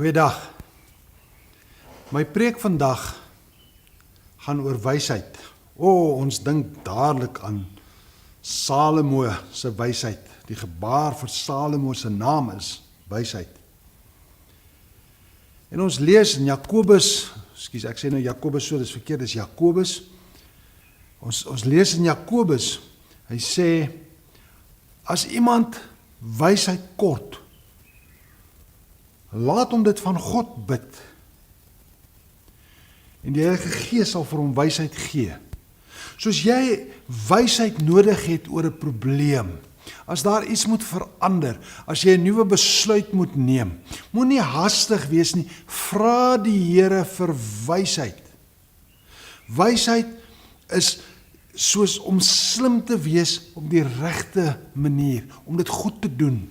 Goeiedag. My preek vandag gaan oor wysheid. Ons dink dadelik aan Salomo se wysheid. Die gebaar vir Salomo se naam is wysheid. En ons lees in Jakobus, ek sê nou Jakobus so, dis verkeerd, dis Jakobus. Ons lees in Jakobus, hy sê, as iemand wysheid kort, laat hom dit van God bid. En die Heilige Gees sal vir hom wysheid gee. Soos jy wysheid nodig het oor 'n probleem, as daar iets moet verander, as jy 'n nuwe besluit moet neem, moenie hastig wees nie, vra die Here vir wysheid. Wysheid is soos om slim te wees op die regte manier, om dit goed te doen.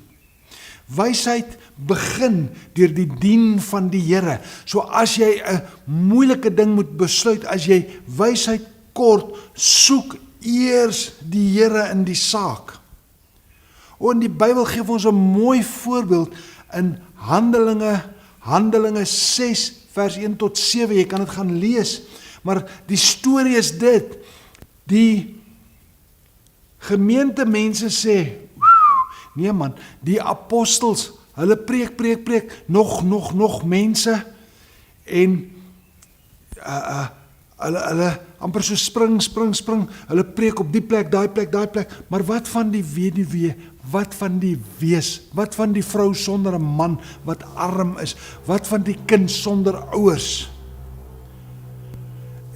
Wysheid begin deur die dien van die Here. So as jy 'n moeilike ding moet besluit, as jy wysheid kort, soek eers die Here in die saak. En die Bybel gee ons 'n mooi voorbeeld in Handelinge 6 vers 1 tot 7. Jy kan dit gaan lees, maar die storie is dit. Die gemeentemense sê, nee man, die apostels, hulle preek, nog mense, en hulle amper so spring, hulle preek op die plek, daai plek, maar wat van die weduwee, wat van die wees, wat van die vrou sonder 'n man, wat arm is, wat van die kind sonder ouers?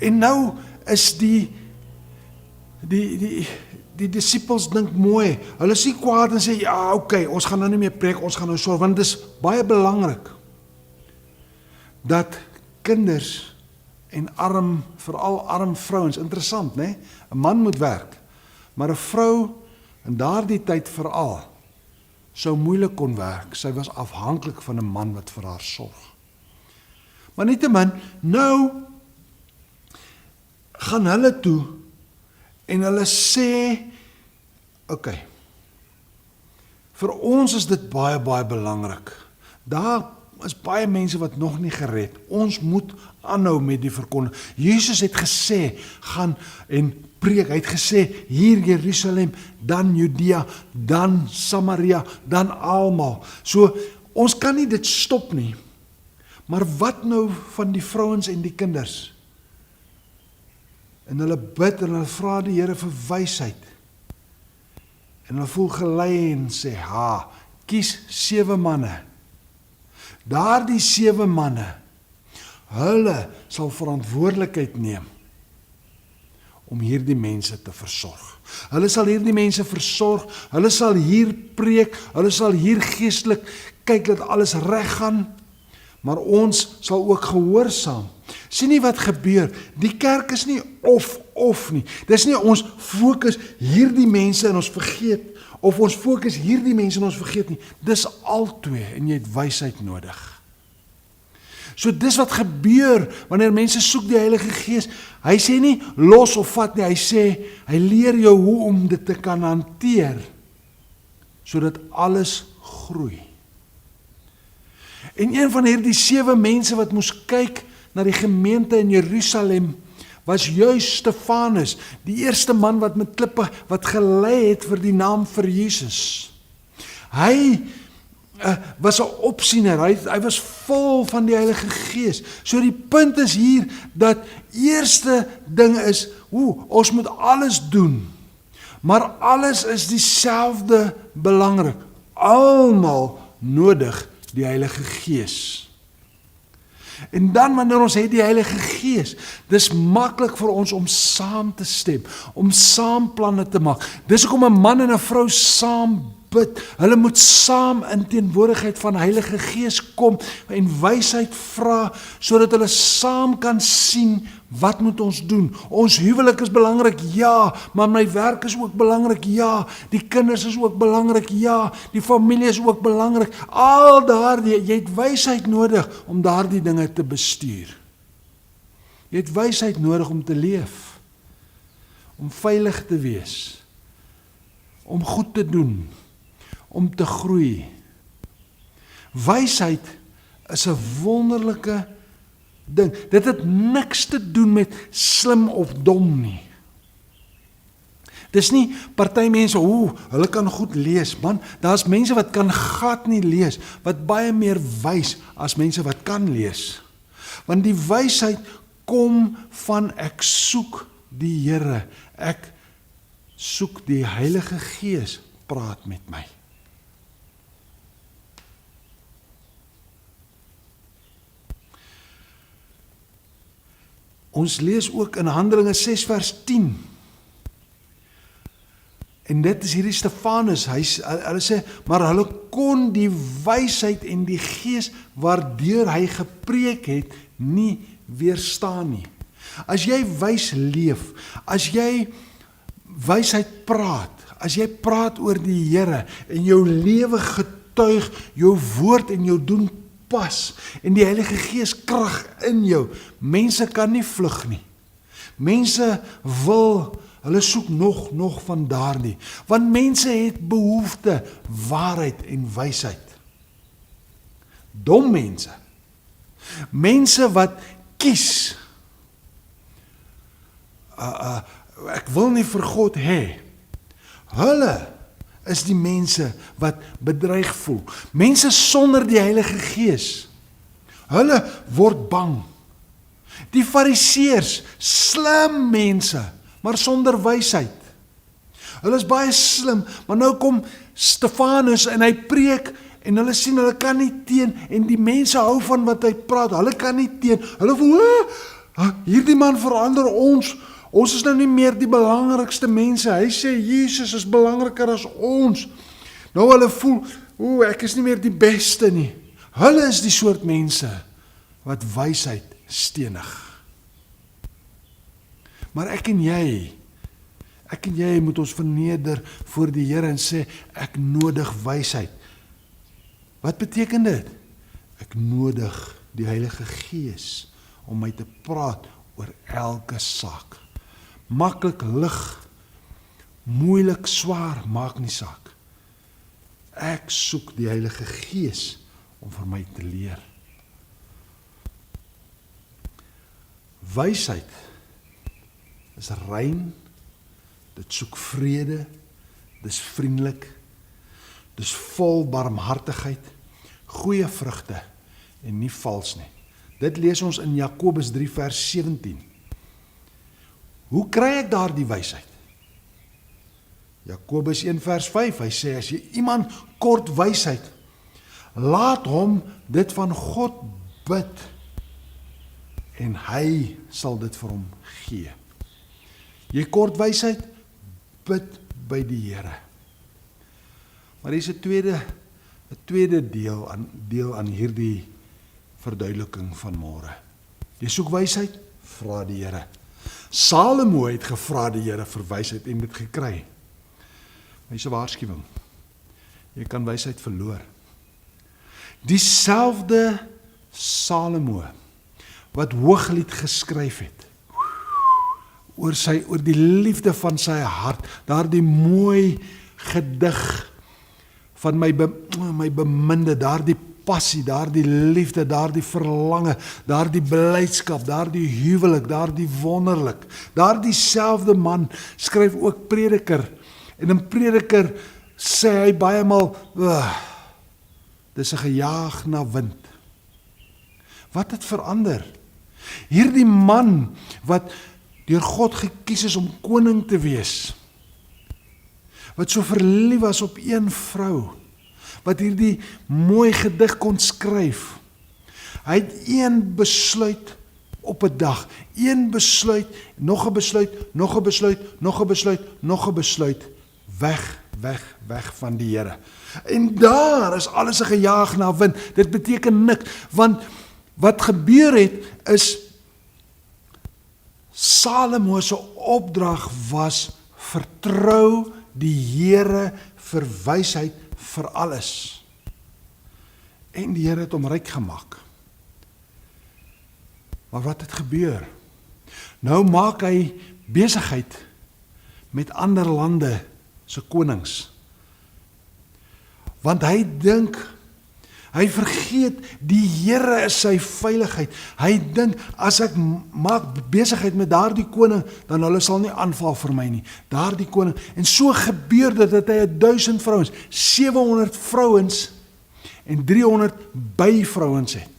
En nou is die disippels dink mooi, hulle sien kwaad en sê, ja, okay, ons gaan nou nie meer preek, ons gaan nou sorg, want dit is baie belangrik, dat kinders en veral arm vrouens, interessant, né? 'n man moet werk, maar 'n vrou, in daardie tyd veral, sou moeilik kon werk, sy was afhanklik van 'n man wat vir haar sorg. Maar nietemin, nou, gaan hulle toe, en hulle sê, okay, vir ons is dit baie belangrik. Daar is baie mense wat nog nie gered. Ons moet aanhou met die verkondiging. Jesus het gesê, gaan en preek. Hy het gesê, hier Jerusalem, dan Judea, dan Samaria, dan almal. So, ons kan nie dit stop nie. Maar wat nou van die vrouens en die kinders? En hulle bid en hulle vra die Here vir wysheid. En hulle voel gelei en sê, kies 7 manne. Daardie 7 manne, hulle sal verantwoordelikheid neem om hierdie mense te versorg. Hulle sal hierdie mense versorg, hulle sal hier preek, hulle sal hier geestelik kyk dat alles reg gaan, maar ons sal ook gehoorsaam. Sien nie wat gebeur, die kerk is nie of nie. Dis nie ons fokus hierdie mense en ons vergeet, of ons fokus hierdie mense en ons vergeet nie. Dis albei en jy het wysheid nodig. So dis wat gebeur wanneer mense soek die Heilige Gees. Hy sê nie los of vat nie, hy sê, hy leer jou hoe om dit te kan hanteer, sodat alles groei. En een van hierdie 7 mense wat moes kyk na die gemeente in Jerusalem, was juist Stefanus, die eerste man wat met klippe, wat gelei het vir die naam vir Jesus. Hy was 'n opsiener, hy was vol van die Heilige Gees. So die punt is hier, dat eerste ding is, ons moet alles doen, maar alles is dieselfde belangrik. Almal nodig die Heilige Gees. En dan wanneer ons het die Heilige Gees, dis maklik vir ons om saam te stem, om saam planne te maak. Dis hoekom 'n man en 'n vrou saam bid. Hulle moet saam in teenwoordigheid van Heilige Gees kom en wysheid vra, sodat hulle saam kan sien, wat moet ons doen? Ons huwelik is belangrik, ja, maar my werk is ook belangrik, ja, die kinders is ook belangrik, ja, die familie is ook belangrik. Al daardie, jy het wysheid nodig om daardie dinge te bestuur. Jy het wysheid nodig om te leef, om veilig te wees, om goed te doen, om te groei. Wysheid is 'n wonderlike ding. Dit het niks te doen met slim of dom nie. Dis nie party mense, hulle kan goed lees. Man, daar's mense wat kan glad nie lees, wat baie meer wys as mense wat kan lees. Want die wysheid kom van ek soek die Here. Ek soek die Heilige Gees praat met my. Ons lees ook in Handelinge 6 vers 10. En dit is hierdie Stefanus, hulle sê, maar hulle kon die wysheid en die gees waardeur hy gepreek het, nie weerstaan nie. As jy wys leef, as jy wysheid praat, as jy praat oor die Here en jou lewe getuig, jou woord en jou doen pas, en die Heilige Gees krag in jou, mense kan nie vlug nie. Mense hulle soek nog van daardie, want mense het behoefte, waarheid en wysheid. Dom mense, mense wat kies, ek wil nie vir God hê, hulle is die mense wat bedreig voel. Mense sonder die Heilige Gees, hulle word bang. Die Fariseërs, slim mense, maar sonder wysheid. Hulle is baie slim, maar nou kom Stefanus en hy preek, en hulle sien, hulle kan nie teen, en die mense hou van wat hy praat, hulle kan nie teen, hulle voel, hierdie man verander ons is nou nie meer die belangrikste mense, hy sê, Jesus is belangriker as ons. Nou hulle voel, ek is nie meer die beste nie. Hulle is die soort mense, wat wysheid stenig. Maar ek en jy moet ons verneder voor die Here en sê, ek nodig wysheid. Wat beteken dit? Ek nodig die Heilige Gees om my te praat oor elke saak. Maklik, lig, moeilik, swaar, maak nie saak. Ek soek die Heilige Gees om vir my te leer. Wysheid is rein, dit soek vrede, dis vriendelik, dis vol barmhartigheid, goeie vrugte en nie vals nie. Dit lees ons in Jakobus 3 vers 17. Hoe kry ek daar die wysheid? Jakobus 1 vers 5, hy sê, as jy iemand kort wysheid, laat hom dit van God bid, en hy sal dit vir hom gee. Jy kort wysheid, bid by die Here. Maar hier is 'n tweede deel aan hierdie verduideliking van môre. Jy soek wysheid, vra die Here. Salomo het gevra die Here vir wysheid en dit gekry. Maar dis 'n waarskuwing. Jy kan wysheid verloor. Dieselfde Salomo wat Hooglied geskryf het oor die liefde van sy hart, daardie mooi gedig van my beminde, daardie passie, daardie liefde, daardie verlange, daardie blydskap, daardie huwelik, daardie wonderlik. Daardie selfde man skryf ook Prediker, en in Prediker sê hy baie maal, dis 'n gejaag na wind. Wat het verander? Hierdie man wat deur God gekies is om koning te wees, wat so verlief was op een vrou, wat hierdie mooi gedig kon skryf. Hy het een besluit op 'n dag, een besluit, nog 'n besluit, nog 'n besluit, nog 'n besluit, nog 'n besluit, weg van die Here. En daar is alles 'n gejaag na wind. Dit beteken niks, want wat gebeur het is, Salomo se opdrag was, vertrou die Here vir wysheid vir alles. En die Here het hom ryk gemaak. Maar wat het gebeur? Nou maak hy besigheid met ander lande se konings. Want hy Hy vergeet, die Here is sy veiligheid. Hy dink, as ek maak besigheid met daardie koning, dan hulle sal nie aanval vir my nie. Daardie koning. En so gebeur dit, dat hy 1000 vrouens, 700 vrouens en 300 byvrouens het.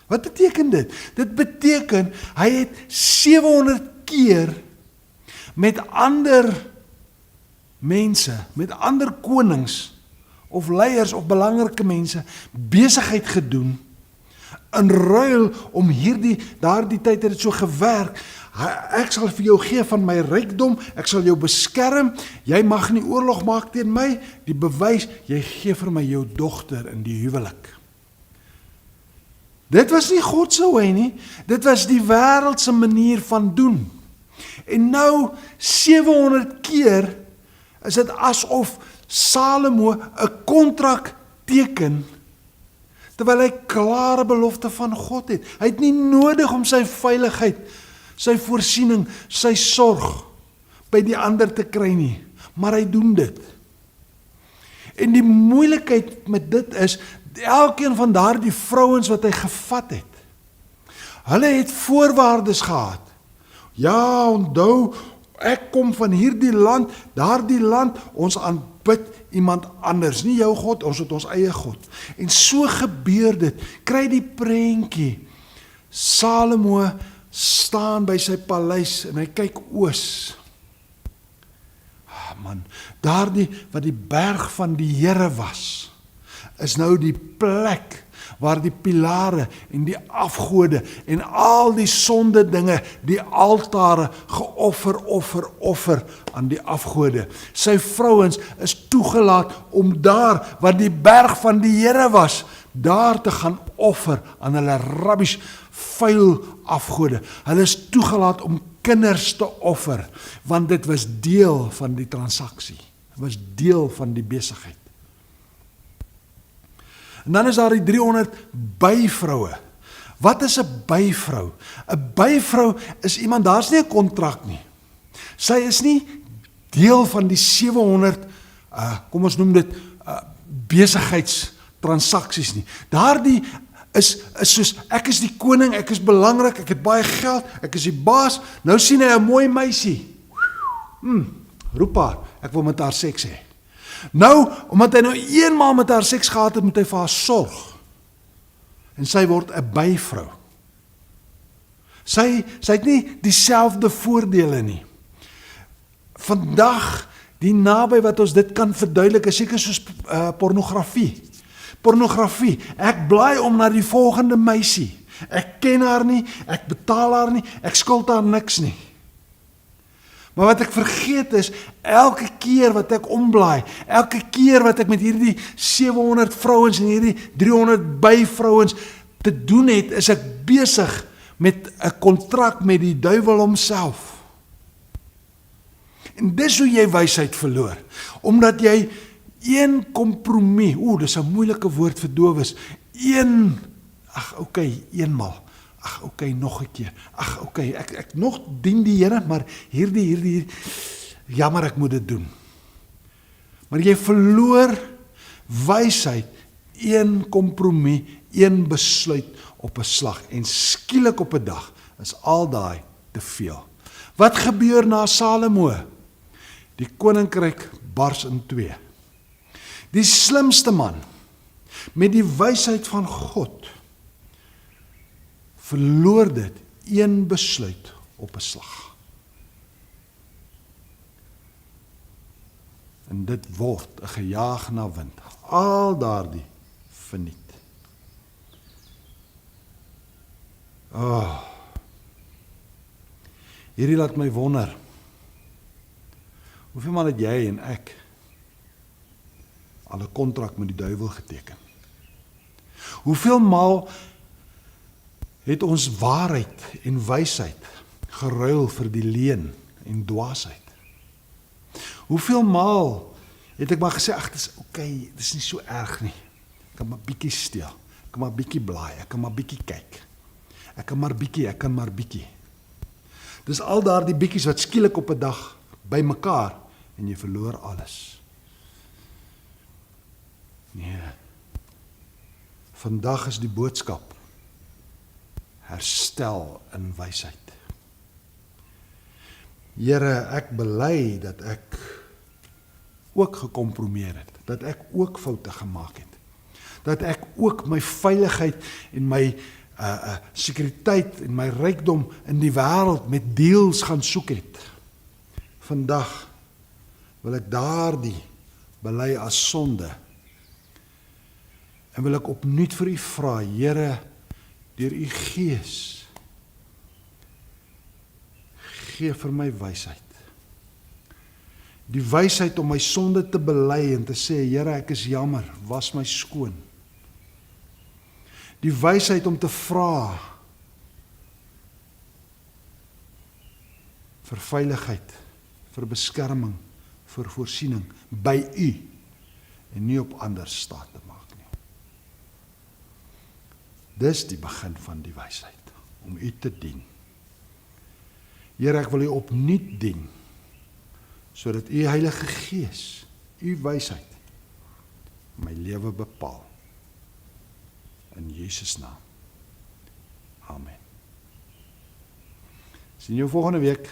Wat beteken dit? Dit beteken, hy het 700 keer met ander mense, met ander konings, of leiers of belangrike mense besigheid gedoen in ruil om daardie tyd het dit so gewerk. Ek sal vir jou gee van my rykdom, ek sal jou beskerm, jy mag nie oorlog maak teen my, die bewys, jy gee vir my jou dogter in die huwelik. Dit was nie God se wy nie, dit was die wêreldse manier van doen. En nou 700 keer is dit asof Salomo 'n kontrak teken, terwyl hy klare belofte van God het. Hy het nie nodig om sy veiligheid, sy voorsiening, sy sorg by die ander te kry nie, maar hy doen dit. En die moeilikheid met dit is, elkeen van daardie vrouens wat hy gevat het, hulle het voorwaardes gehad. Ja, onthou, ek kom van hierdie land, daardie land, ons aanbid iemand anders, nie jou God, ons het ons eie God. En so gebeur dit, kry die prentjie, Salomo staan by sy paleis en hy kyk oos. Man, daardie wat die berg van die Here was, is nou die plek waar die pilare en die afgode en al die sonde dinge, die altare offer aan die afgode. Sy vrouens is toegelaat om daar, waar die berg van die Here was, daar te gaan offer aan hulle rubbish, vuil afgode. Hulle is toegelaat om kinders te offer, want dit was deel van die transaksie. Dit was deel van die besigheid. En dan is daar die 300 byvroue. Wat is 'n byvrou? 'n Byvrou is iemand, daar's nie 'n kontrak nie. Sy is nie deel van die 700, kom ons noem dit, besigheidstransaksies nie. Daardie is soos, ek is die koning, ek is belangrik, ek het baie geld, ek is die baas, nou sien hy 'n mooi meisie. Roep haar, ek wil met haar seks hê. Nou, omdat hy nou eenmaal met haar seks gehad het, moet hy vir haar sorg. En sy word 'n byvrou. Sy het nie dieselfde voordele nie. Vandag, die naby wat ons dit kan verduidelik, is seker soos pornografie. Pornografie, ek blaai om na die volgende meisie. Ek ken haar nie, ek betaal haar nie, ek skuld haar niks nie. Maar wat ek vergeet is, elke keer wat ek omblaai, elke keer wat ek met hierdie 700 vrouens en hierdie 300 byvrouens te doen het, is ek besig met 'n kontrak met die duiwel homself. En dis hoe jy wysheid verloor, omdat jy een kompromie, dis 'n moeilike woord vir dowes, eenmaal, nog 'n keer, ek nog dien die Here, maar hierdie, jammer ek moet dit doen. Maar jy verloor wysheid, een kompromie, een besluit op 'n slag, en skielik op 'n dag is al daai te veel. Wat gebeur na Salomo? Die koninkryk bars in twee. Die slimste man, met die wysheid van God, verloor dit een besluit op 'n slag. En dit word 'n gejaag na wind. Al daardie verniet. Hierdie laat my wonder, hoeveel maal het jy en ek al 'n kontrak met die duiwel geteken? Hoeveel maal het ons waarheid en wysheid geruil vir die leuen en dwaasheid? Hoeveel maal het ek maar gesê, ag, dis oké, dis nie so erg nie. Ek kan maar bietjie steel, ek kan maar bietjie blaai, ek kan maar bietjie kyk. Ek kan maar bietjie. Dis al daardie bietjies wat skielik op 'n dag by mekaar en jy verloor alles. Nee. Vandag is die boodskap: herstel in wysheid. Here, ek bely dat ek ook gekompromieer het, dat ek ook foute gemaak het, dat ek ook my veiligheid en my sekuriteit en my rykdom in die wêreld met deals gaan soek het. Vandag wil ek daardie bely as sonde en wil ek opnuut vir U vra, Here, deur U Gees, gee vir my wysheid. Die wysheid om my sonde te bely en te sê, Here, ek is jammer, was my skoon. Die wysheid om te vra vir veiligheid, vir beskerming, vir voorsiening by U en nie op ander staat te maak nie. Dis die begin van die wysheid, om U te dien. Here, ek wil U opnuut dien, sodat U Heilige Gees, U wysheid, my lewe bepaal. In Jesus naam. Amen. Sien jou volgende week.